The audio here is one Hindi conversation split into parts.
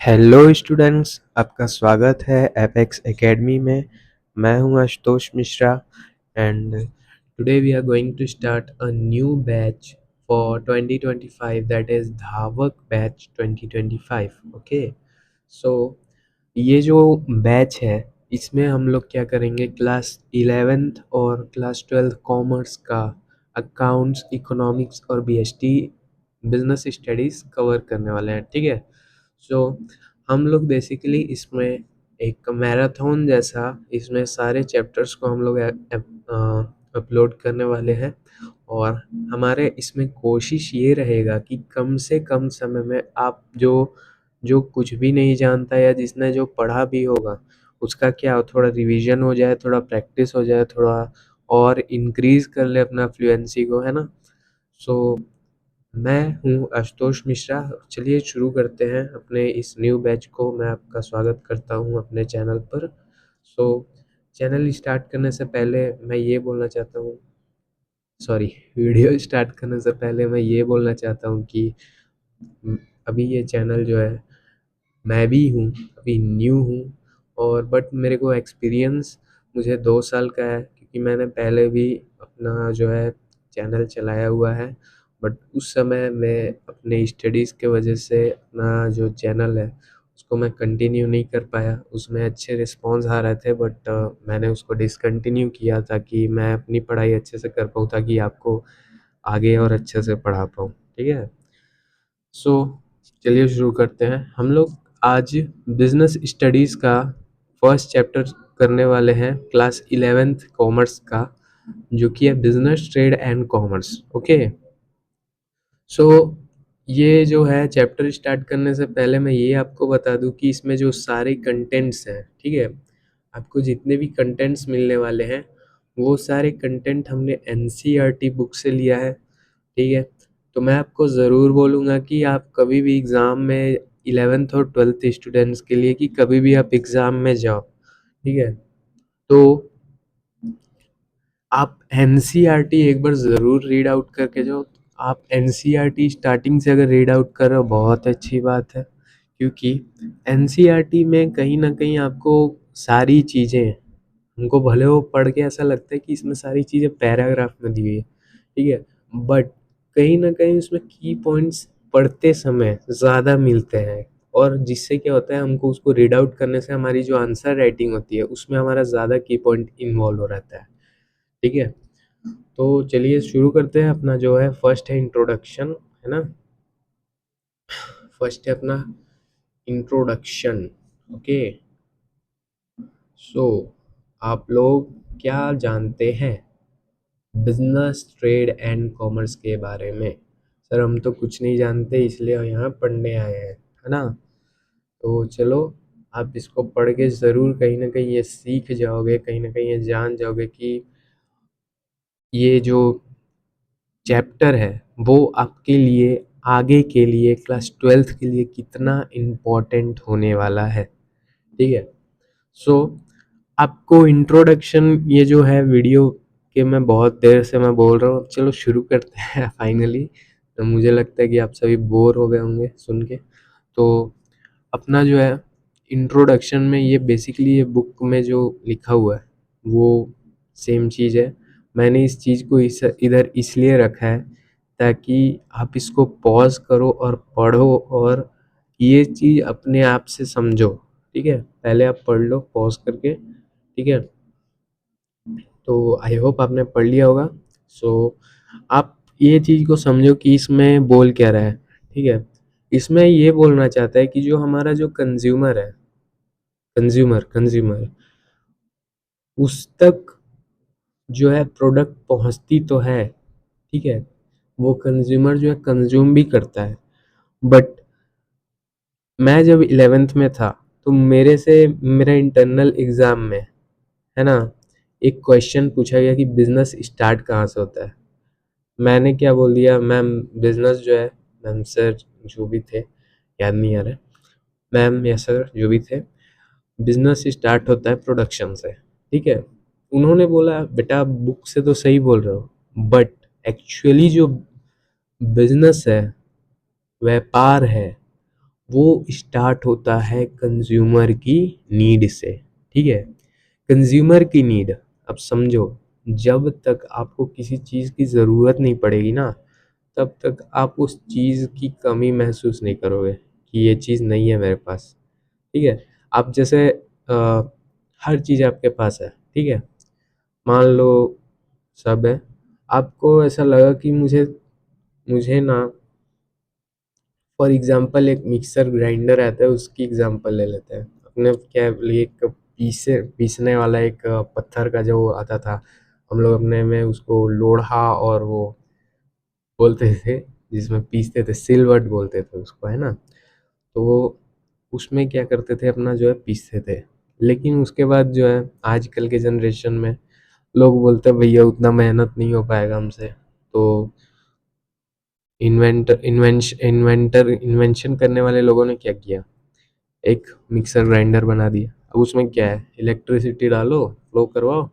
हेलो स्टूडेंट्स, आपका स्वागत है एपेक्स एकेडमी में। मैं हूं Ashutosh Mishra and today we are going to start a new batch for 2025 that is Dhavak batch 2025। Okay, so ये जो बैच है इसमें हम लोग क्या करेंगे, क्लास 11th और क्लास 12th कॉमर्स का अकाउंट्स, इकोनॉमिक्स और बीएसटी बिजनेस स्टडीज़ कवर करने वाले हैं। ठीक है, सो हम लोग बेसिकली इसमें एक मैराथन जैसा इसमें सारे चैप्टर्स को हम लोग अपलोड करने वाले हैं और हमारे इसमें कोशिश ये रहेगा कि कम से कम समय में आप जो जो कुछ भी नहीं जानता या जिसने जो पढ़ा भी होगा उसका क्या हो, थोड़ा रिवीजन हो जाए, थोड़ा प्रैक्टिस हो जाए, थोड़ा और इंक्रीज कर ले अपना फ्लुएंसी को, है ना। सो मैं हूँ आशुतोष मिश्रा। चलिए शुरू करते हैं अपने इस न्यू बैच को। मैं आपका स्वागत करता हूँ अपने चैनल पर। सो चैनल स्टार्ट करने से पहले मैं ये बोलना चाहता हूँ, सॉरी, वीडियो स्टार्ट करने से पहले मैं ये बोलना चाहता हूँ कि अभी ये चैनल जो है, मैं भी हूँ, अभी न्यू हूँ और बट मेरे को एक्सपीरियंस मुझे 2 साल का है क्योंकि मैंने पहले भी अपना जो है चैनल चलाया हुआ है। बट उस समय मैं अपने स्टडीज़ के वजह से अपना जो चैनल है उसको मैं कंटिन्यू नहीं कर पाया। उसमें अच्छे रिस्पॉन्स आ रहे थे बट मैंने उसको डिसकंटिन्यू किया ताकि मैं अपनी पढ़ाई अच्छे से कर पाऊँ, ताकि आपको आगे और अच्छे से पढ़ा पाऊँ। ठीक है, सो चलिए शुरू करते हैं। हम लोग आज बिजनेस स्टडीज़ का फर्स्ट चैप्टर करने वाले हैं, क्लास 11th कॉमर्स का, जो कि है business trade and commerce. Okay, so ये जो है चैप्टर स्टार्ट करने से पहले मैं ये आपको बता दूं कि इसमें जो सारे कंटेंट्स हैं, ठीक है, आपको जितने भी कंटेंट्स मिलने वाले हैं वो सारे कंटेंट हमने एनसीईआरटी बुक से लिया है। ठीक है, तो मैं आपको ज़रूर बोलूँगा कि आप कभी भी एग्ज़ाम में 11th और 12th स्टूडेंट्स के लिए कि कभी भी आप एग्ज़ाम में जाओ, ठीक है, तो आप एनसीईआरटी एक बार ज़रूर रीड आउट करके जाओ। आप एनसीईआरटी स्टार्टिंग से अगर रीड आउट कर रहे हो बहुत अच्छी बात है, क्योंकि एनसीईआरटी में कहीं ना कहीं आपको सारी चीज़ें, हमको भले वो पढ़ के ऐसा लगता है कि इसमें सारी चीज़ें पैराग्राफ में दी हुई है, ठीक है, बट कहीं ना कहीं उसमें की पॉइंट्स पढ़ते समय ज़्यादा मिलते हैं और जिससे क्या होता है, हमको उसको रीड आउट करने से हमारी जो आंसर राइटिंग होती है उसमें हमारा ज़्यादा की पॉइंट इन्वॉल्व हो रहता है। ठीक है, तो चलिए शुरू करते हैं। अपना जो है फर्स्ट है इंट्रोडक्शन, है ना। फर्स्ट है अपना इंट्रोडक्शन। ओके, सो आप लोग क्या जानते हैं बिजनेस ट्रेड एंड कॉमर्स के बारे में? सर हम तो कुछ नहीं जानते इसलिए यहाँ पढ़ने आए हैं, है ना। तो चलो, आप इसको पढ़ के ज़रूर कहीं ना कहीं ये सीख जाओगे, कहीं ना कहीं ये जान जाओगे कि ये जो चैप्टर है वो आपके लिए आगे के लिए क्लास 12th के लिए कितना इम्पोर्टेंट होने वाला है। ठीक है, सो आपको इंट्रोडक्शन ये जो है वीडियो के, मैं बहुत देर से मैं बोल रहा हूँ, चलो शुरू करते हैं फाइनली। तो मुझे लगता है कि आप सभी बोर हो गए होंगे सुन के। तो अपना जो है इंट्रोडक्शन में ये बेसिकली ये बुक में जो लिखा हुआ है वो सेम चीज़ है। मैंने इस चीज़ को इधर इसलिए रखा है ताकि आप इसको पॉज करो और पढ़ो और ये चीज़ अपने आप से समझो। ठीक है, पहले आप पढ़ लो पॉज करके। ठीक है, तो आई होप आपने पढ़ लिया होगा। सो आप ये चीज़ को समझो कि इसमें बोल क्या रहा है। ठीक है, इसमें ये बोलना चाहता है कि जो हमारा जो कंज्यूमर है, कंज्यूमर उस तक जो है प्रोडक्ट पहुंचती तो है, ठीक है, वो कंज्यूमर जो है कंज्यूम भी करता है। बट मैं जब 11th में था तो मेरे से मेरा इंटरनल एग्ज़ाम में, है ना, एक क्वेश्चन पूछा गया कि बिज़नेस स्टार्ट कहाँ से होता है। मैंने क्या बोल दिया, मैम बिज़नेस जो है, मैम सर जो भी थे, याद नहीं आ रहा है, मैम या सर जो भी थे, बिज़नेस स्टार्ट होता है प्रोडक्शन से। ठीक है, उन्होंने बोला बेटा आप बुक से तो सही बोल रहे हो बट एक्चुअली जो बिज़नेस है, व्यापार है, वो स्टार्ट होता है कंज्यूमर की नीड से। ठीक है, कंज्यूमर की नीड। अब समझो, जब तक आपको किसी चीज़ की ज़रूरत नहीं पड़ेगी ना, तब तक आप उस चीज़ की कमी महसूस नहीं करोगे कि ये चीज़ नहीं है मेरे पास। ठीक है, आप जैसे हर चीज़ आपके पास है, ठीक है, मान लो सब है, आपको ऐसा लगा कि मुझे मुझे ना, फॉर एग्जांपल एक मिक्सर ग्राइंडर आता है, उसकी एग्जांपल ले लेते हैं अपने। क्या है, एक पीसने वाला एक पत्थर का जो आता था, हम लोग अपने में उसको लोढ़ा और वो बोलते थे, जिसमें पीसते थे, सिलवट बोलते थे उसको, है ना। तो वो उसमें क्या करते थे, अपना जो है पीसते थे। लेकिन उसके बाद जो है आजकल के जनरेशन में लोग बोलते हैं भैया उतना मेहनत नहीं हो पाएगा हमसे, तो इन्वेंशन करने वाले लोगों ने क्या किया, एक मिक्सर ग्राइंडर बना दिया। अब उसमें क्या है, इलेक्ट्रिसिटी डालो, फ्लो करवाओ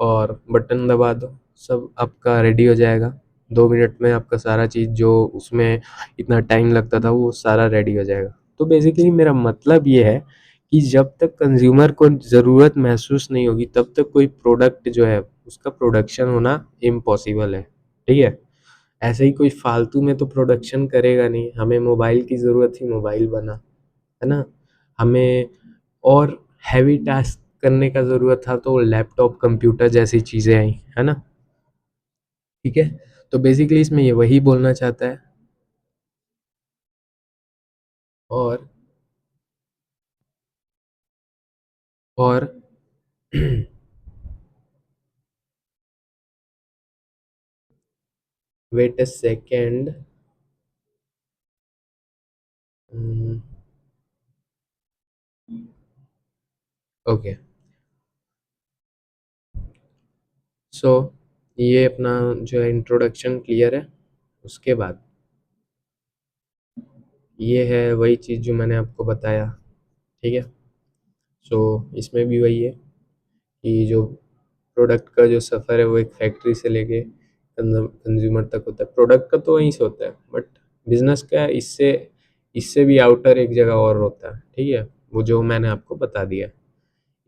और बटन दबा दो, सब आपका रेडी हो जाएगा। 2 मिनट में आपका सारा चीज़ जो उसमें इतना टाइम लगता था वो सारा रेडी हो जाएगा। तो बेसिकली मेरा मतलब ये है कि जब तक कंज्यूमर को ज़रूरत महसूस नहीं होगी तब तक कोई प्रोडक्ट जो है उसका प्रोडक्शन होना इम्पॉसिबल है। ठीक है, ऐसे ही कोई फालतू में तो प्रोडक्शन करेगा नहीं। हमें मोबाइल की ज़रूरत थी, मोबाइल बना, है ना। हमें और हैवी टास्क करने का ज़रूरत था तो लैपटॉप कंप्यूटर जैसी चीज़ें आई, है ना। ठीक है, तो बेसिकली इसमें ये वही बोलना चाहता है। और और wait a second. Okay, so ये अपना जो है इंट्रोडक्शन क्लियर है। उसके बाद ये है वही चीज़ जो मैंने आपको बताया। ठीक है, सो इसमें भी वही है कि जो प्रोडक्ट का जो सफ़र है वो एक फैक्ट्री से लेके कंज्यूमर तक होता है। प्रोडक्ट का तो वहीं से होता है, बट बिजनेस का इससे इससे भी आउटर एक जगह और होता है। ठीक है, वो जो मैंने आपको बता दिया।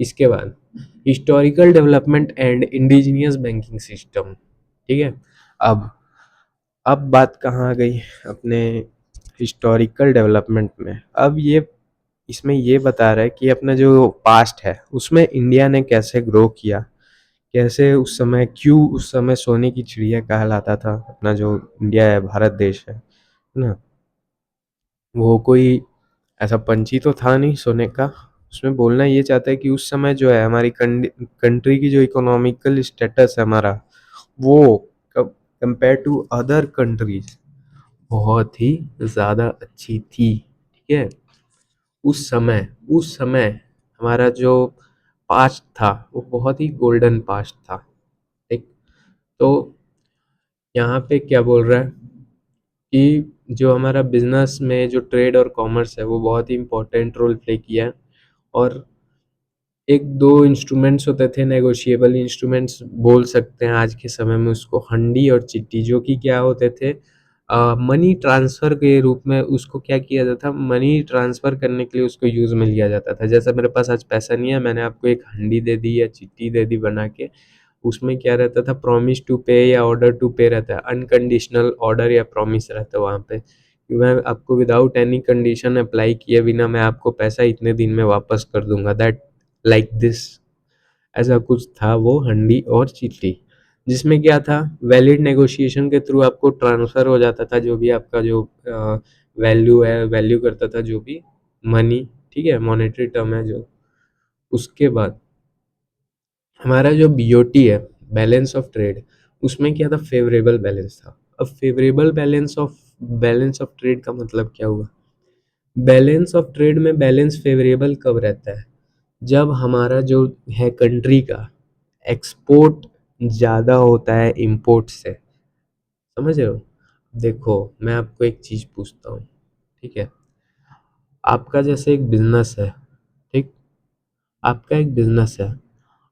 इसके बाद historical development and indigenous banking system. ठीक है, अब अब बात कहाँ आ गई, अपने हिस्टोरिकल डेवलपमेंट में। अब ये इसमें ये बता रहा है कि अपना जो पास्ट है उसमें इंडिया ने कैसे ग्रो किया, कैसे उस समय, क्यों उस समय सोने की चिड़िया कहलाता था अपना जो इंडिया है, भारत देश है ना। वो कोई ऐसा पंछी तो था नहीं सोने का। उसमें बोलना ये चाहता है कि उस समय जो है हमारी कंट्री की जो इकोनॉमिकल स्टेटस है हमारा, वो कंपेयर टू अदर कंट्रीज बहुत ही ज़्यादा अच्छी थी। ठीक है, उस समय हमारा जो पास्ट था वो बहुत ही गोल्डन पास्ट था। ठीक, तो यहाँ पे क्या बोल रहा है कि जो हमारा बिजनेस में जो ट्रेड और कॉमर्स है वो बहुत ही इम्पोर्टेंट रोल प्ले किया है। और एक दो इंस्ट्रूमेंट्स होते थे, नेगोशिएबल इंस्ट्रूमेंट्स बोल सकते हैं आज के समय में उसको, हंडी और चिट्ठी, जो कि क्या होते थे, मनी ट्रांसफ़र के रूप में उसको क्या किया जाता था, मनी ट्रांसफ़र करने के लिए उसको यूज़ में लिया जाता था। जैसा मेरे पास आज पैसा नहीं है, मैंने आपको एक हंडी दे दी या चिट्ठी दे दी बना के, उसमें क्या रहता था, प्रॉमिस टू पे या ऑर्डर टू पे रहता है, अनकंडीशनल ऑर्डर या प्रॉमिस रहता है वहाँ पे कि मैं आपको विदाउट एनी कंडीशन अप्लाई किए बिना मैं आपको पैसा इतने दिन में वापस कर दूंगा, दैट लाइक दिस। ऐसा कुछ था वो हंडी और चिट्ठी, जिसमें क्या था, वैलिड नेगोशिएशन के थ्रू आपको ट्रांसफ़र हो जाता था जो भी आपका जो वैल्यू है, वैल्यू करता था जो भी मनी। ठीक है, मॉनेटरी टर्म है जो। उसके बाद हमारा जो बीओटी है, बैलेंस ऑफ ट्रेड, उसमें क्या था, फेवरेबल बैलेंस था। अब फेवरेबल बैलेंस ऑफ ट्रेड का मतलब क्या हुआ, बैलेंस ऑफ ट्रेड में बैलेंस फेवरेबल कब रहता है, जब हमारा जो है कंट्री का एक्सपोर्ट ज़्यादा होता है इम्पोर्ट से। समझ रहे हो। देखो, मैं आपको एक चीज़ पूछता हूँ, ठीक है, आपका जैसे एक बिजनेस है, ठीक, आपका एक बिजनेस है,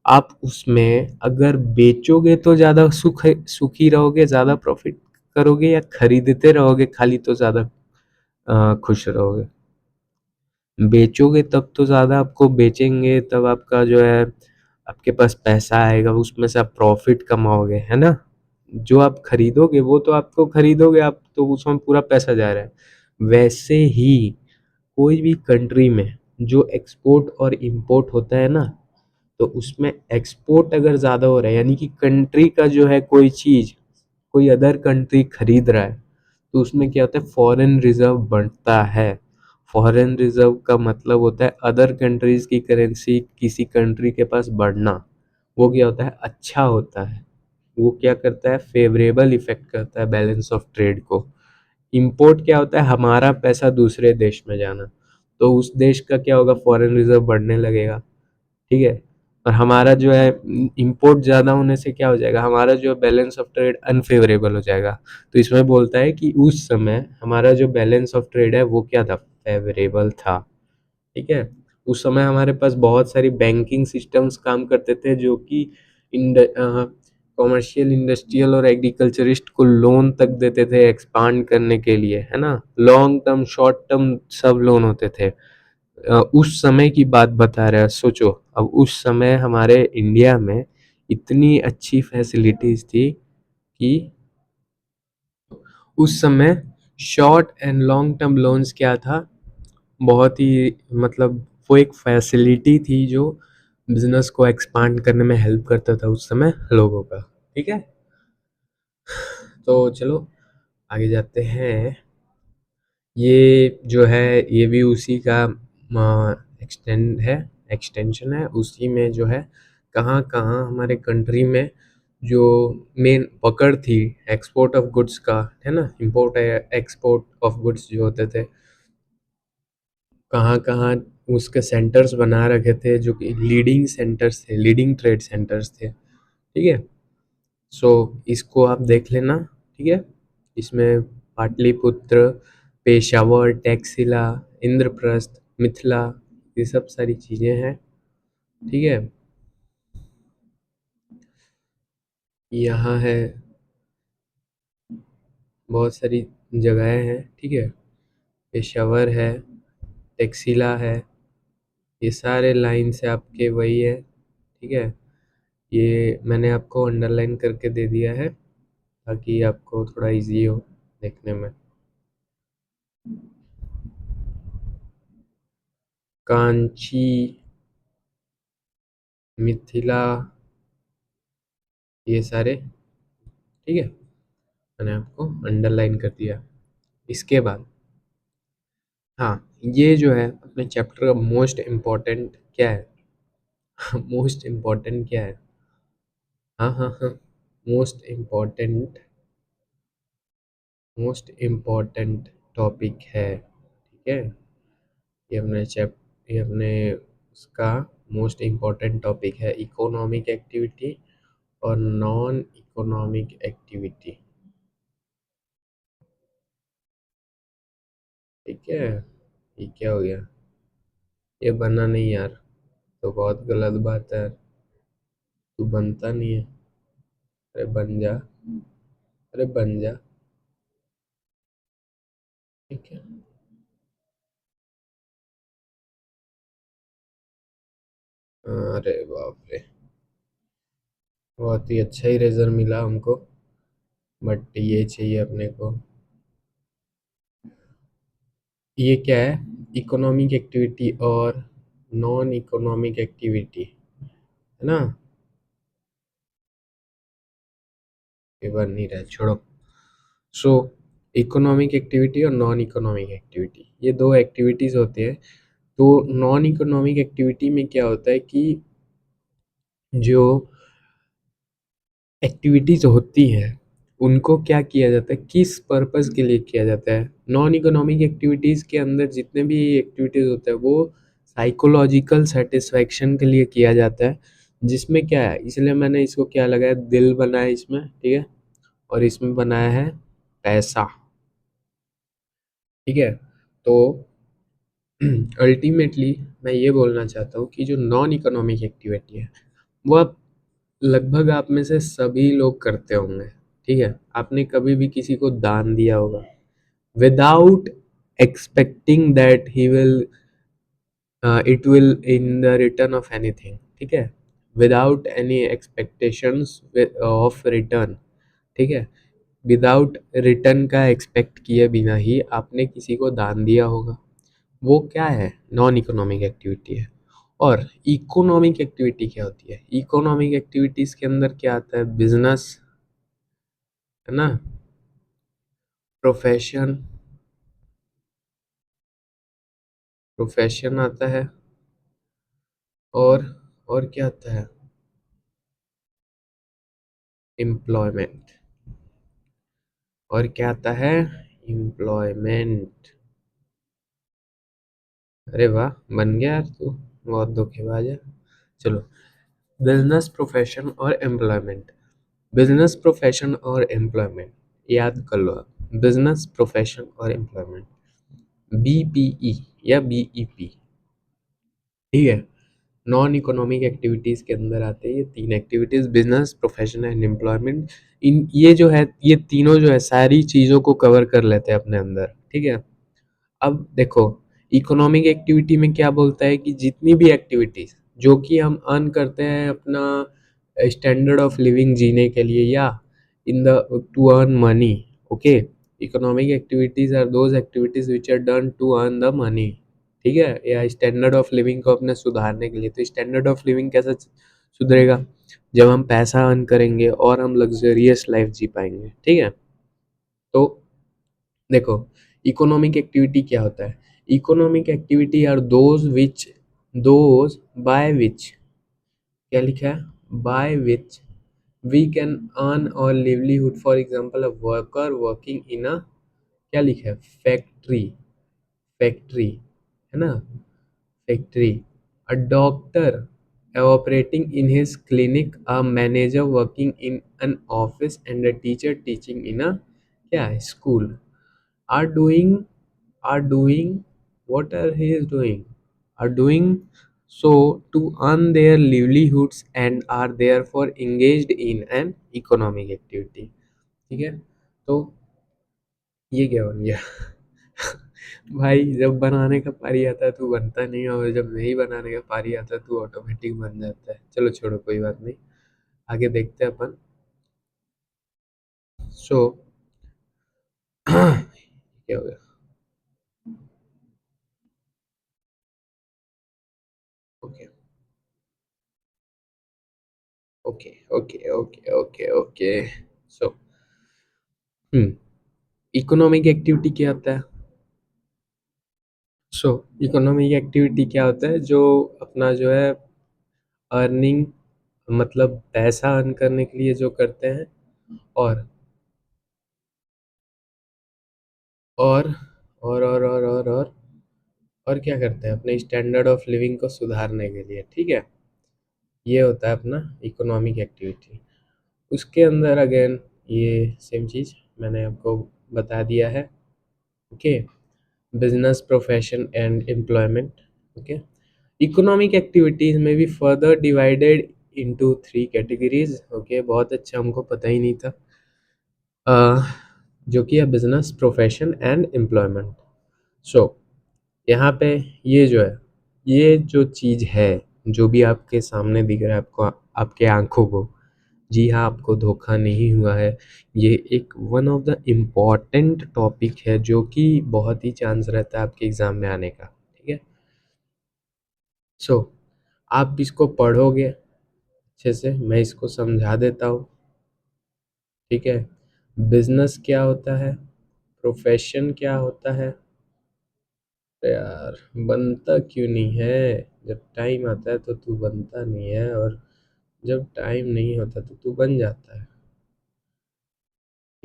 आप उसमें अगर बेचोगे तो ज़्यादा सुखी रहोगे, ज़्यादा प्रॉफिट करोगे, या खरीदते रहोगे खाली तो ज़्यादा खुश रहोगे। बेचोगे तब तो ज़्यादा आपको बेचेंगे तब आपका जो है आपके पास पैसा आएगा, उसमें से आप प्रॉफिट कमाओगे, है ना? जो आप खरीदोगे वो तो आपको खरीदोगे आप, तो उसमें पूरा पैसा जा रहा है। वैसे ही कोई भी कंट्री में जो एक्सपोर्ट और इंपोर्ट होता है ना, तो उसमें एक्सपोर्ट अगर ज़्यादा हो रहा है यानी कि कंट्री का जो है कोई चीज़ कोई अदर कंट्री खरीद रहा है, तो उसमें क्या होता है, फॉरेन रिजर्व बढ़ता है। फॉरेन रिजर्व का मतलब होता है अदर कंट्रीज की करेंसी किसी कंट्री के पास बढ़ना। वो क्या होता है, अच्छा होता है। वो क्या करता है, फेवरेबल इफेक्ट करता है बैलेंस ऑफ ट्रेड को। इंपोर्ट क्या होता है, हमारा पैसा दूसरे देश में जाना, तो उस देश का क्या होगा, फॉरेन रिजर्व बढ़ने लगेगा, ठीक है। और हमारा जो है इंपोर्ट ज़्यादा होने से क्या हो जाएगा, हमारा जो बैलेंस ऑफ ट्रेड अनफेवरेबल हो जाएगा। तो इसमें बोलता है कि उस समय हमारा जो बैलेंस ऑफ ट्रेड है वो क्या था, फेवरेबल था, ठीक है। उस समय हमारे पास बहुत सारी बैंकिंग सिस्टम्स काम करते थे जो कि कॉमर्शियल, इंडस्ट्रियल और एग्रीकल्चरिस्ट को लोन तक देते थे एक्सपांड करने के लिए, है ना। लॉन्ग टर्म, शॉर्ट टर्म सब लोन होते थे। उस समय की बात बता रहा है, सोचो अब उस समय हमारे इंडिया में इतनी अच्छी फैसिलिटीज थी कि उस समय short and long term loans क्या था, बहुत ही मतलब वो एक फैसिलिटी थी जो बिजनेस को एक्सपांड करने में हेल्प करता था उस समय लोगों का, ठीक है। तो चलो आगे जाते हैं। ये जो है ये भी उसी का एक्सटेंशन है, उसी में जो है कहाँ कहाँ हमारे कंट्री में जो मेन पकड़ थी एक्सपोर्ट ऑफ गुड्स का, है ना, इंपोर्ट एक्सपोर्ट ऑफ गुड्स जो होते थे, कहाँ कहाँ उसके सेंटर्स बना रखे थे जो कि लीडिंग सेंटर्स थे, लीडिंग ट्रेड सेंटर्स थे, ठीक है। सो इसको आप देख लेना, ठीक है। इसमें पाटलिपुत्र, पेशावर, टैक्सिला, इंद्रप्रस्थ, मिथिला, ये सब सारी चीज़ें हैं, ठीक है। यहाँ है बहुत सारी जगहें हैं, ठीक है। पेशावर है, टैक्सिला है, ये सारे लाइन से आपके वही है, ठीक है। ये मैंने आपको अंडरलाइन करके दे दिया है ताकि आपको थोड़ा इजी हो देखने में। कांची, मिथिला, ये सारे, ठीक है, मैंने आपको अंडरलाइन कर दिया। इसके बाद हाँ, ये जो है अपने चैप्टर का मोस्ट इम्पोर्टेंट क्या है मोस्ट इम्पोर्टेंट क्या है, हाँ हाँ हाँ, most important, most important topic है, ठीक है। ये अपने उसका मोस्ट इम्पोर्टेंट टॉपिक है, इकोनॉमिक एक्टिविटी और नॉन इकोनॉमिक एक्टिविटी, ठीक है। ये क्या हो गया, ये बना नहीं यार, तो बहुत गलत बात है, तू बनता नहीं है, अरे बन जा, अरे बन जा, ठीक है। अरे बाप रे, बहुत ही अच्छा ही रेजर मिला हमको, बट ये चाहिए अपने को। ये क्या है, इकोनॉमिक एक्टिविटी और नॉन इकोनॉमिक एक्टिविटी, है ना। ये बन नहीं रहा है, छोड़ो। सो इकोनॉमिक एक्टिविटी और नॉन इकोनॉमिक एक्टिविटी, ये दो एक्टिविटीज होती है। तो नॉन इकोनॉमिक एक्टिविटी में क्या होता है कि जो एक्टिविटीज होती है उनको क्या किया जाता है, किस पर्पस के लिए किया जाता है। नॉन इकोनॉमिक एक्टिविटीज़ के अंदर जितने भी एक्टिविटीज़ होते हैं वो साइकोलॉजिकल सेटिस्फैक्शन के लिए किया जाता है, जिसमें क्या है, इसलिए मैंने इसको क्या लगाया, दिल बनाया इसमें, ठीक है, और इसमें बनाया है पैसा, ठीक है। तो अल्टीमेटली मैं ये बोलना चाहता हूँ कि जो नॉन इकोनॉमिक एक्टिविटी है वो आप लगभग आप में से सभी लोग करते होंगे, ठीक है। आपने कभी भी किसी को दान दिया होगा without expecting that he will it will in the return of anything, ठीक है, without any expectations of return, ठीक है, विदाउट रिटर्न का एक्सपेक्ट किए बिना ही आपने किसी को दान दिया होगा, वो क्या है, नॉन इकोनॉमिक एक्टिविटी है। और इकोनॉमिक एक्टिविटी क्या होती है, इकोनॉमिक एक्टिविटीज के अंदर क्या आता है, बिजनेस, है ना, प्रोफेशन, प्रोफेशन आता है, और और क्या आता है, एम्प्लॉयमेंट, और क्या आता है, एम्प्लॉयमेंट। अरे वाह, बन गया यार तू, बहुत धोखेबाज है। चलो, बिजनेस, प्रोफेशन और एम्प्लॉयमेंट। बिजनेस, प्रोफेशन और एम्प्लॉयमेंट, याद कर लो आप, बिजनेस, प्रोफेशन और एम्प्लॉयमेंट, बीपीई या बीईपी, ठीक है। नॉन इकोनॉमिक एक्टिविटीज के अंदर आते हैं ये तीन activities, business, profession and employment. इन ये जो है, ये तीनों जो है सारी चीजों को कवर कर लेते हैं अपने अंदर, ठीक है। अब देखो, इकोनॉमिक एक्टिविटी में क्या बोलता है कि जितनी भी एक्टिविटीज जो कि हम अर्न करते हैं अपना स्टैंडर्ड ऑफ लिविंग जीने के लिए, या in the to earn money, okay, economic activities are those activities which are done to earn the money, ठीक है, या स्टैंडर्ड ऑफ लिविंग को अपने सुधारने के लिए। तो स्टैंडर्ड ऑफ लिविंग कैसे सुधरेगा, जब हम पैसा अर्न करेंगे और हम लग्जरियस लाइफ जी पाएंगे, ठीक है। तो देखो, इकोनॉमिक एक्टिविटी क्या होता है, economic activity are those by which, क्या लिखा है, by which we can earn और livelihood. For example, a worker working in a, क्या लिखा है, फैक्ट्री, फैक्ट्री, है ना, factory, a doctor operating in his clinic, a manager working in an office and a teacher teaching in a, क्या है, school, are doing what are he is doing, are doing so to earn their livelihoods and are therefore engaged in an economic activity, ठीक है। तो ये क्या बन गया भाई, जब बनाने का पारी आता है तू बनता नहीं है, और जब नहीं बनाने का पारी आता है तू ऑटोमेटिक बन जाता है। चलो छोड़ो, कोई बात नहीं, आगे देखते हैं अपन। सो क्या हो गया, okay okay okay okay okay okay. सो इकोनॉमिक एक्टिविटी क्या होता है, सो इकोनॉमिक एक्टिविटी क्या होता है, जो अपना जो है अर्निंग, मतलब पैसा अर्न करने के लिए जो करते हैं, और और और क्या करते हैं, अपने स्टैंडर्ड ऑफ लिविंग को सुधारने के लिए, ठीक है। ये होता है अपना इकोनॉमिक एक्टिविटी। उसके अंदर अगेन ये सेम चीज़ मैंने आपको बता दिया है, okay, business, profession and employment, okay. Economic activities में भी further divided into three categories, okay, बहुत अच्छा, हमको पता ही नहीं था, अह, जो कि है बिजनेस, प्रोफेशन एंड एम्प्लॉयमेंट। सो यहाँ पे ये जो है, ये जो चीज़ है, जो भी आपके सामने दिख रहा है आपको, आपके आंखों को, जी हाँ, आपको धोखा नहीं हुआ है, ये एक one of the important topic है जो कि बहुत ही चांस रहता है आपके एग्ज़ाम में आने का, ठीक है। सो आप इसको पढ़ोगे अच्छे से, मैं इसको समझा देता हूँ, ठीक है। बिजनेस क्या होता है, प्रोफेशन क्या होता है, तो यार बनता क्यों नहीं है, जब टाइम आता है तो तू बनता नहीं है, और जब टाइम नहीं होता तो तू बन जाता है,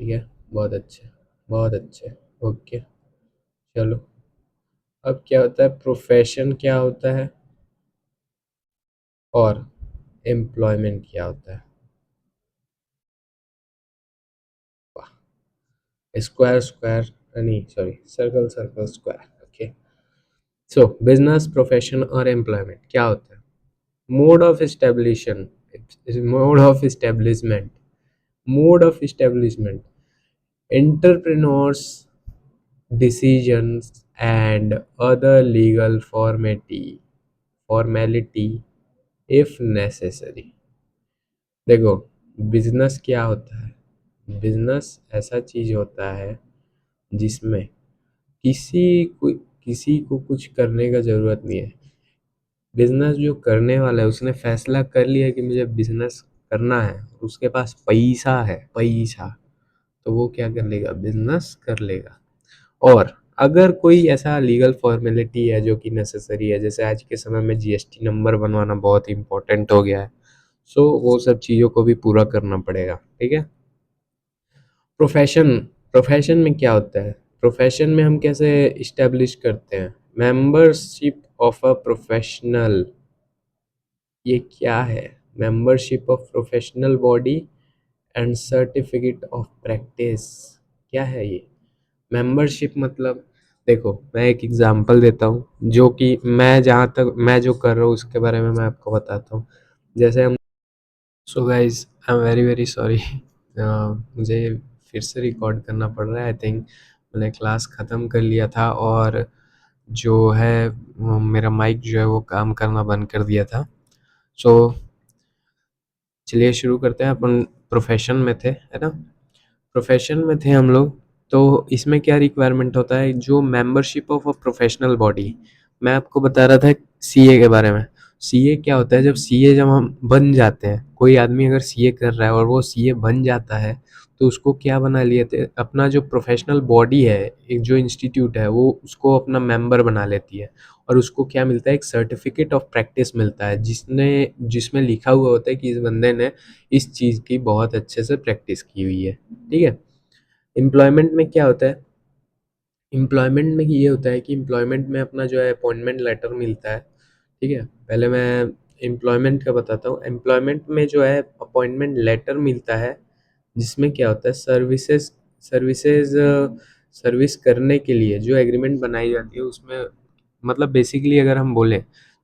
ठीक है। बहुत अच्छे, बहुत अच्छे, ओके। चलो, अब क्या होता है, प्रोफेशन क्या होता है, और एम्प्लॉयमेंट क्या होता है, वाह, स्क्वायर स्क्वायर, नहीं sorry, circle circle square, okay. So business, profession और एम्प्लॉयमेंट क्या होता है, mode of establishment, mode of establishment, mode of establishment, entrepreneurs decisions and other legal formality, formality if necessary. देखो, बिजनेस क्या होता है? बिजनेस ऐसा चीज होता है जिसमें किसी को कुछ करने का जरूरत नहीं है। बिजनेस जो करने वाला है उसने फैसला कर लिया कि मुझे बिजनेस करना है, उसके पास पैसा है, पैसा, तो वो क्या कर लेगा? बिजनेस कर लेगा। और अगर कोई ऐसा लीगल फॉर्मेलिटी है जो कि नेसेसरी है, जैसे आज के समय में जीएसटी नंबर बनवाना बहुत इंपॉर्टेंट हो गया है, सो वो सब चीज़ों को भी पूरा करना पड़ेगा। ठीक है। प्रोफेशन, प्रोफेशन में क्या होता है? प्रोफेशन में हम कैसे इस्टेब्लिश करते हैं? Membership of a professional. ये क्या है? Membership of professional body and certificate of practice. क्या है ये? मेंबरशिप मतलब, देखो मैं एक एग्जांपल देता हूँ, जो कि मैं जहाँ तक मैं जो कर रहा हूँ उसके बारे में मैं आपको बताता हूँ। जैसे हम, so guys I am very very sorry, मुझे फिर से रिकॉर्ड करना पड़ रहा है। आई थिंक मैंने क्लास ख़त्म कर लिया था और जो है मेरा माइक जो है वो काम करना बंद कर दिया था। सो चलिए शुरू करते हैं। अपन प्रोफेशन में थे, है ना? प्रोफेशन में थे हम लोग। तो इसमें क्या रिक्वायरमेंट होता है? जो membership of a professional body, मैं आपको बता रहा था सीए के बारे में। सीए क्या होता है? जब हम बन जाते हैं, कोई आदमी अगर सीए कर रहा है और वो सीए बन जाता है, तो उसको क्या बना लिए थे? अपना जो प्रोफेशनल बॉडी है, एक जो इंस्टीट्यूट है, वो उसको अपना मेंबर बना लेती है। और उसको क्या मिलता है? एक सर्टिफिकेट ऑफ प्रैक्टिस मिलता है, जिसमें लिखा हुआ होता है कि इस बंदे ने इस चीज़ की बहुत अच्छे से प्रैक्टिस की हुई है। ठीक है। एम्प्लॉयमेंट में क्या होता है? एम्प्लॉयमेंट में ये होता है कि एम्प्लॉयमेंट में अपना जो है अपॉइंटमेंट लेटर मिलता है। ठीक है। पहले मैं एम्प्लॉयमेंट का बताता हूँ। एम्प्लॉयमेंट में जो है अपॉइंटमेंट लेटर मिलता है, जिसमें क्या होता है? सर्विसेज सर्विस करने के लिए जो एग्रीमेंट बनाई जाती है उसमें, मतलब बेसिकली अगर हम बोलें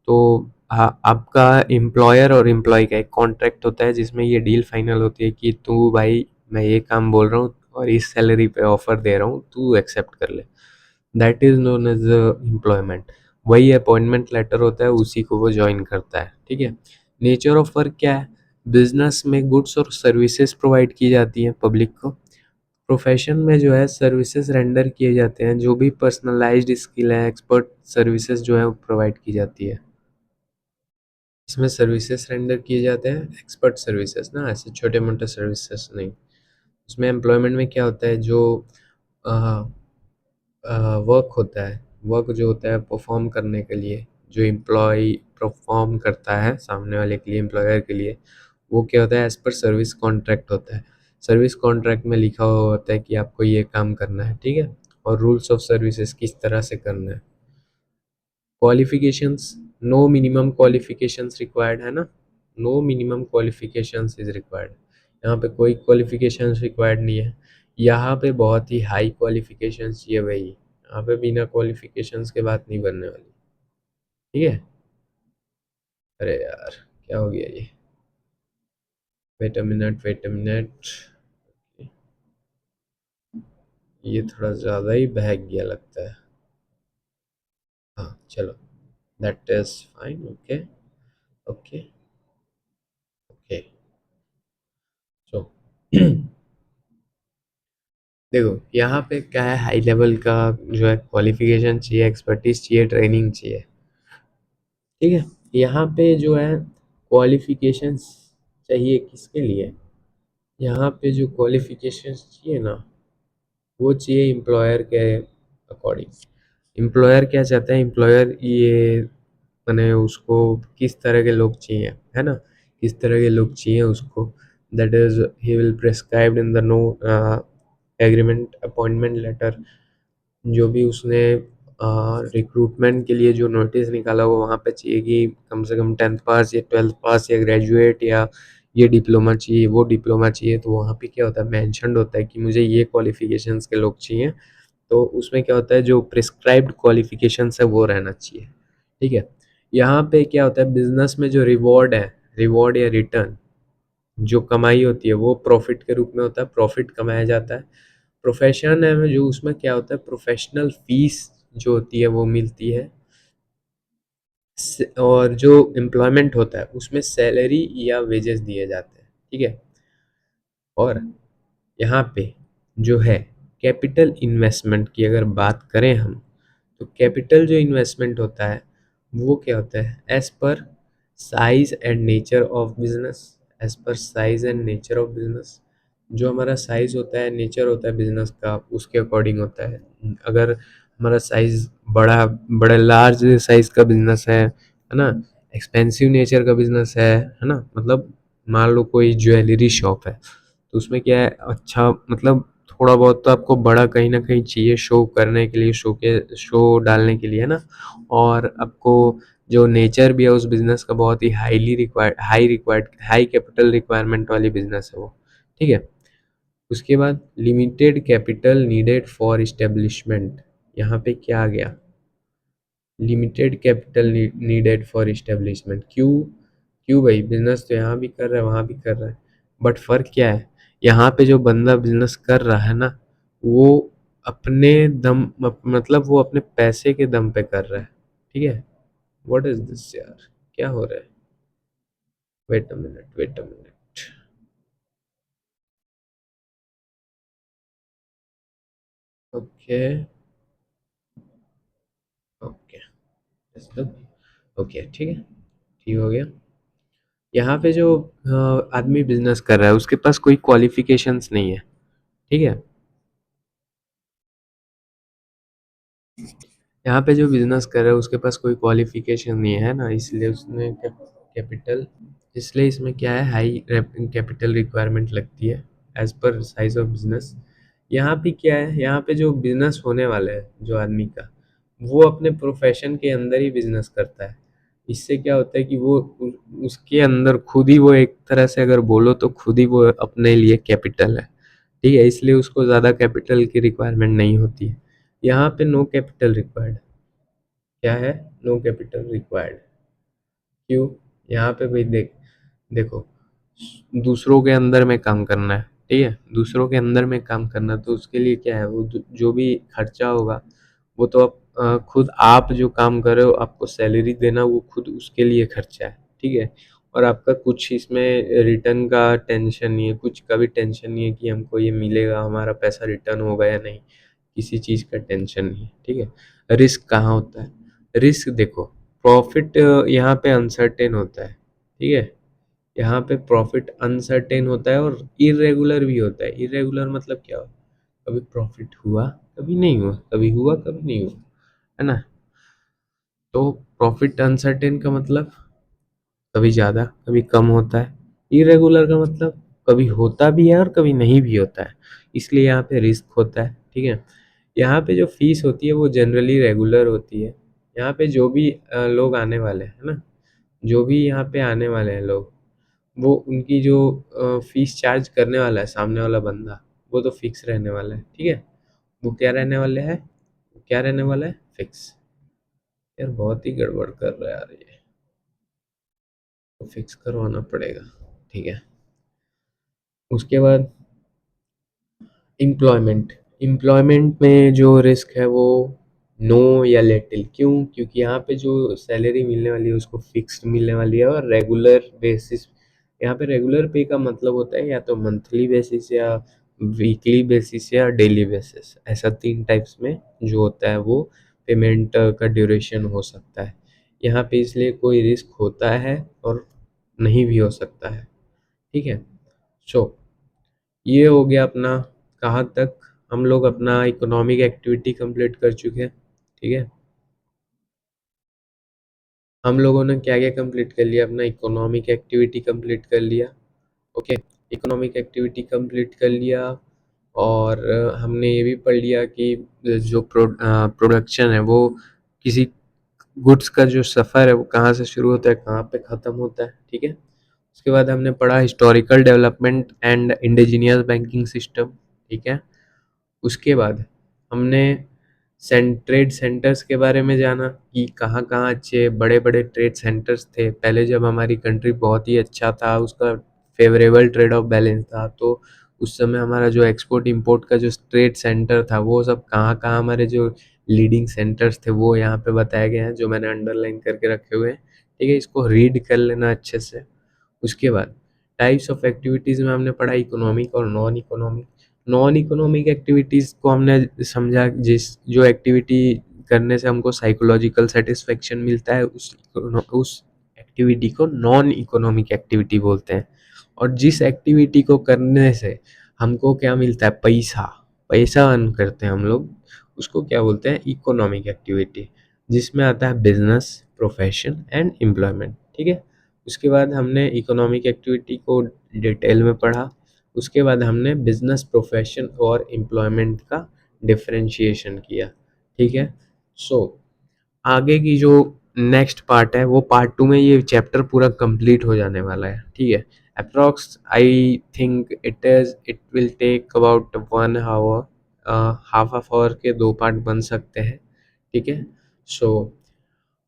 तो हाँ, आपका एम्प्लॉयर और एम्प्लॉय का एक कॉन्ट्रैक्ट होता है, जिसमें ये डील फाइनल होती है कि तू भाई, मैं ये काम बोल रहा हूँ और इस सैलरी पे ऑफर दे रहा हूँ, तू एक्सेप्ट कर ले। That is known as employment. वही अपॉइंटमेंट लेटर होता है, उसी को वो ज्वाइन करता है। ठीक है। नेचर ऑफ वर्क क्या है? बिजनेस में गुड्स और सर्विसेज प्रोवाइड की जाती हैं पब्लिक को। प्रोफेशन में जो है सर्विसेज रेंडर किए जाते हैं, जो भी पर्सनलाइज्ड स्किल है, एक्सपर्ट सर्विसेज जो है वो प्रोवाइड की जाती है। इसमें सर्विसेज रेंडर किए जाते हैं, एक्सपर्ट सर्विसेज ना, ऐसे छोटे मोटे सर्विसेज नहीं। उसमें एम्प्लॉयमेंट में क्या होता है? जो वर्क होता है, वर्क जो होता है परफॉर्म करने के लिए, जो एम्प्लॉय परफॉर्म करता है सामने वाले के लिए, एम्प्लॉयर के लिए, वो क्या होता है? एज पर सर्विस कॉन्ट्रैक्ट होता है। सर्विस कॉन्ट्रैक्ट में लिखा हुआ होता है कि आपको ये काम करना है। ठीक है। और रूल्स ऑफ सर्विसेज किस तरह से करना है। Qualifications, no minimum qualifications required है ना। No minimum qualifications is required. यहाँ पे कोई क्वालिफिकेशंस रिक्वायर्ड नहीं है। यहाँ पे बहुत ही हाई क्वालिफिकेशंस चाहिए भाई। यहाँ पे बिना क्वालिफिकेशंस के बात नहीं बनने वाली। ठीक है। अरे यार, क्या हो गया ये? Wait a minute, wait a minute. ये थोड़ा ज़्यादा ही बहक गया लगता है। हाँ चलो, that is fine. Okay, okay, okay. So देखो, यहाँ पे क्या है? हाई लेवल का जो है क्वालिफिकेशन चाहिए, एक्सपर्टीज चाहिए, ट्रेनिंग चाहिए। ठीक है। यहाँ पे जो है क्वालिफिकेशंस चाहिए किसके लिए? यहाँ पे जो क्वालिफिकेशंस चाहिए ना, वो चाहिए एम्प्लॉयर के अकॉर्डिंग। एम्प्लॉयर क्या चाहता है? एम्प्लॉयर ये मैंने उसको किस तरह के लोग चाहिए, है ना, किस तरह के लोग चाहिए उसको। That is he will prescribed in the no agreement appointment letter. जो भी उसने रिक्रूटमेंट के लिए जो नोटिस निकाला वो वहाँ पे चाहिए कि कम से कम 10th पास या 12th पास या ग्रेजुएट, या ये डिप्लोमा चाहिए, वो डिप्लोमा चाहिए। तो वहाँ पे क्या होता है? मैंशनड होता है कि मुझे ये क्वालिफिकेशंस के लोग चाहिए। तो उसमें क्या होता है? जो प्रिस्क्राइब्ड क्वालिफिकेशंस है वो रहना चाहिए। ठीक है। यहाँ पे क्या होता है? बिजनेस में जो रिवॉर्ड है, रिवॉर्ड या रिटर्न, जो कमाई होती है वो प्रॉफिट के रूप में होता है, प्रॉफिट कमाया जाता है। प्रोफेशन है जो, उसमें क्या होता है? प्रोफेशनल फीस जो होती है वो मिलती है। और जो एम्प्लॉयमेंट होता है उसमें सैलरी या वेजेस दिए जाते हैं, ठीक है। और यहाँ पे जो है कैपिटल इन्वेस्टमेंट की अगर बात करें हम, तो कैपिटल जो इन्वेस्टमेंट होता है वो क्या होता है, as per size and nature of business. As per size and nature of business, जो हमारा साइज होता है, नेचर होता है बिजनेस का, उसके अकॉर्डिंग होता है। अगर हमारा साइज बड़ा लार्ज साइज का बिजनेस है ना, एक्सपेंसिव नेचर का बिजनेस है ना, मतलब मान लो कोई ज्वेलरी शॉप है, तो उसमें क्या है, अच्छा मतलब थोड़ा बहुत तो आपको बड़ा कहीं ना कहीं चाहिए शो करने के लिए, शो डालने के लिए, है ना। और आपको जो नेचर भी है उस बिजनेस का बहुत ही हाई कैपिटल रिक्वायरमेंट वाली बिजनेस है वो, ठीक है। उसके बाद limited capital needed for establishment, यहाँ पे क्या आ गया, limited capital needed for establishment. क्यों? क्यों भाई, बिजनेस तो यहाँ भी कर रहा है वहाँ भी कर रहा है, बट फर्क क्या है, यहाँ पे जो बंदा बिजनेस कर रहा है ना, वो अपने मतलब वो अपने पैसे के दम पे कर रहा है, ठीक है। व्हाट इज दिस यार, क्या हो रहा है, wait a minute, wait a minute. Okay, okay, okay, ठीक है, ठीक हो गया। यहाँ पे जो आदमी बिजनेस कर रहा है उसके पास कोई क्वालिफिकेशंस नहीं है, ठीक है। यहाँ पे जो बिजनेस कर रहा है उसके पास कोई क्वालिफिकेशन नहीं है ना, इसलिए उसने कैपिटल, इसलिए इसमें क्या है, हाई कैपिटल रिक्वायरमेंट लगती है as per size of business. यहाँ पे क्या है, यहाँ पे जो बिजनेस होने वाला है जो आदमी का, वो अपने प्रोफेशन के अंदर ही बिजनेस करता है। इससे क्या होता है कि वो उसके अंदर खुद ही, वो एक तरह से अगर बोलो तो खुद ही वो अपने लिए कैपिटल है, ठीक है। इसलिए उसको ज़्यादा कैपिटल की रिक्वायरमेंट नहीं होती है। यहाँ पे नो कैपिटल रिक्वायर्ड, क्या है, नो कैपिटल रिक्वायर्ड। क्यों? यहाँ पे भाई देखो, दूसरों के अंदर में काम करना है, ठीक है, दूसरों के अंदर में काम करना, तो उसके लिए क्या है, वो जो भी खर्चा होगा वो तो आप खुद, आप जो काम कर रहे हो आपको सैलरी देना, वो खुद उसके लिए खर्चा है, ठीक है। और आपका कुछ इसमें रिटर्न का टेंशन नहीं है, कुछ का भी टेंशन नहीं है कि हमको ये मिलेगा, हमारा पैसा रिटर्न होगा या नहीं, किसी चीज़ का टेंशन नहीं है, ठीक है। रिस्क कहाँ होता है, रिस्क देखो, प्रॉफिट यहाँ पे अनसर्टेन होता है, ठीक है। यहाँ पे प्रॉफिट अनसर्टेन होता है और इरेगुलर भी होता है। इरेगुलर मतलब क्या हो, कभी प्रॉफिट हुआ कभी नहीं हुआ, कभी हुआ कभी नहीं हुआ, है ना। तो प्रॉफिट अनसर्टेन का मतलब कभी ज़्यादा कभी कम होता है। इरेगुलर का मतलब कभी होता भी है और कभी नहीं भी होता है, इसलिए यहाँ पे रिस्क होता है, ठीक है। यहाँ पे जो फीस होती है वो जनरली रेगुलर होती है। यहाँ पे जो भी लोग आने वाले हैं ना, जो भी यहाँ पे आने वाले हैं लोग, वो उनकी जो फीस चार्ज करने वाला है सामने वाला बंदा, वो तो फिक्स रहने वाला है, ठीक है। वो क्या रहने वाले है, क्या रहने वाला है, फिक्स। यार बहुत ही गड़बड़ कर रहा है यार ये, तो फिक्स करवाना पड़ेगा, ठीक है। उसके बाद एम्प्लॉयमेंट, एम्प्लॉयमेंट में जो रिस्क है वो नो या लिटिल। क्यों? क्योंकि यहाँ पे जो सैलरी मिलने वाली है उसको फिक्स्ड मिलने वाली है और रेगुलर बेसिस। यहाँ पे रेगुलर पे का मतलब होता है या तो मंथली बेसिस या वीकली बेसिस या डेली बेसिस, ऐसा 3 टाइप्स में जो होता है वो पेमेंट का ड्यूरेशन हो सकता है। यहाँ पे इसलिए कोई रिस्क होता है और नहीं भी हो सकता है, ठीक है। सो ये हो गया अपना, कहाँ तक, हम लोग अपना इकोनॉमिक एक्टिविटी कंप्लीट कर चुके हैं, ठीक है। हम लोगों ने क्या क्या कंप्लीट कर लिया, अपना इकोनॉमिक एक्टिविटी कंप्लीट कर लिया, ओके। इकोनॉमिक एक्टिविटी कंप्लीट कर लिया। और हमने ये भी पढ़ लिया कि जो प्रोडक्शन है वो किसी गुड्स का जो सफ़र है वो कहाँ से शुरू होता है कहाँ पे ख़त्म होता है, ठीक है। उसके बाद हमने पढ़ा historical development and indigenous banking system, ठीक है। उसके बाद हमने ट्रेड सेंटर्स के बारे में जाना कि कहाँ कहाँ अच्छे बड़े बड़े ट्रेड सेंटर्स थे पहले, जब हमारी कंट्री बहुत ही अच्छा था, उसका फेवरेबल ट्रेड ऑफ बैलेंस था, तो उस समय हमारा जो एक्सपोर्ट इंपोर्ट का जो ट्रेड सेंटर था वो सब कहाँ कहाँ हमारे जो लीडिंग सेंटर्स थे वो यहाँ पे बताए गए हैं, जो मैंने अंडरलाइन करके रखे हुए हैं। ठीक है, इसको रीड कर लेना अच्छे से। उसके बाद टाइप्स ऑफ एक्टिविटीज़ में हमने पढ़ा इकोनॉमिक और non economic. Non economic activities को हमने समझा जिस जो एक्टिविटी करने से हमको साइकोलॉजिकल सेटिस्फेक्शन मिलता है, उस एक्टिविटी को नॉन इकोनॉमिक एक्टिविटी बोलते हैं। और जिस एक्टिविटी को करने से हमको क्या मिलता है, पैसा, पैसा अर्न करते हैं हम लोग, उसको क्या बोलते हैं, इकोनॉमिक एक्टिविटी, जिसमें आता है बिजनेस, प्रोफेशन एंड एम्प्लॉयमेंट। ठीक है, उसके बाद हमने इकोनॉमिक एक्टिविटी को डिटेल में पढ़ा। उसके बाद हमने बिजनेस, प्रोफेशन और एम्प्लॉयमेंट का डिफरेंशिएशन किया। ठीक है, सो आगे की जो नेक्स्ट पार्ट है वो पार्ट 2 में ये चैप्टर पूरा कंप्लीट हो जाने वाला है। ठीक है, approx I think it will take about 1 hour, half of hour के 2 पार्ट बन सकते हैं। ठीक है, सो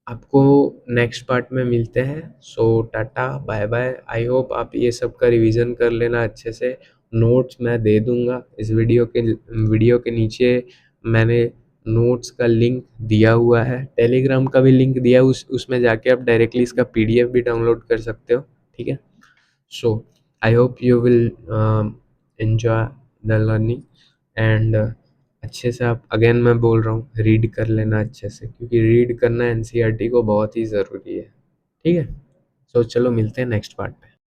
आपको नेक्स्ट पार्ट में मिलते हैं। So tata bye bye. I hope आप ये सब का रिवीजन कर लेना अच्छे से। नोट्स मैं दे दूंगा इस वीडियो के नीचे। मैंने नोट्स का लिंक दिया हुआ है, टेलीग्राम का भी लिंक दिया है, उसमें जाके आप डायरेक्टली इसका पीडीएफ भी डाउनलोड कर सकते हो। ठीक है, so I hope you will enjoy the learning and अच्छे से आप, अगेन मैं बोल रहा हूँ, रीड कर लेना अच्छे से, क्योंकि रीड करना एनसीईआरटी को बहुत ही ज़रूरी है। ठीक है, सो चलो मिलते हैं नेक्स्ट पार्ट में।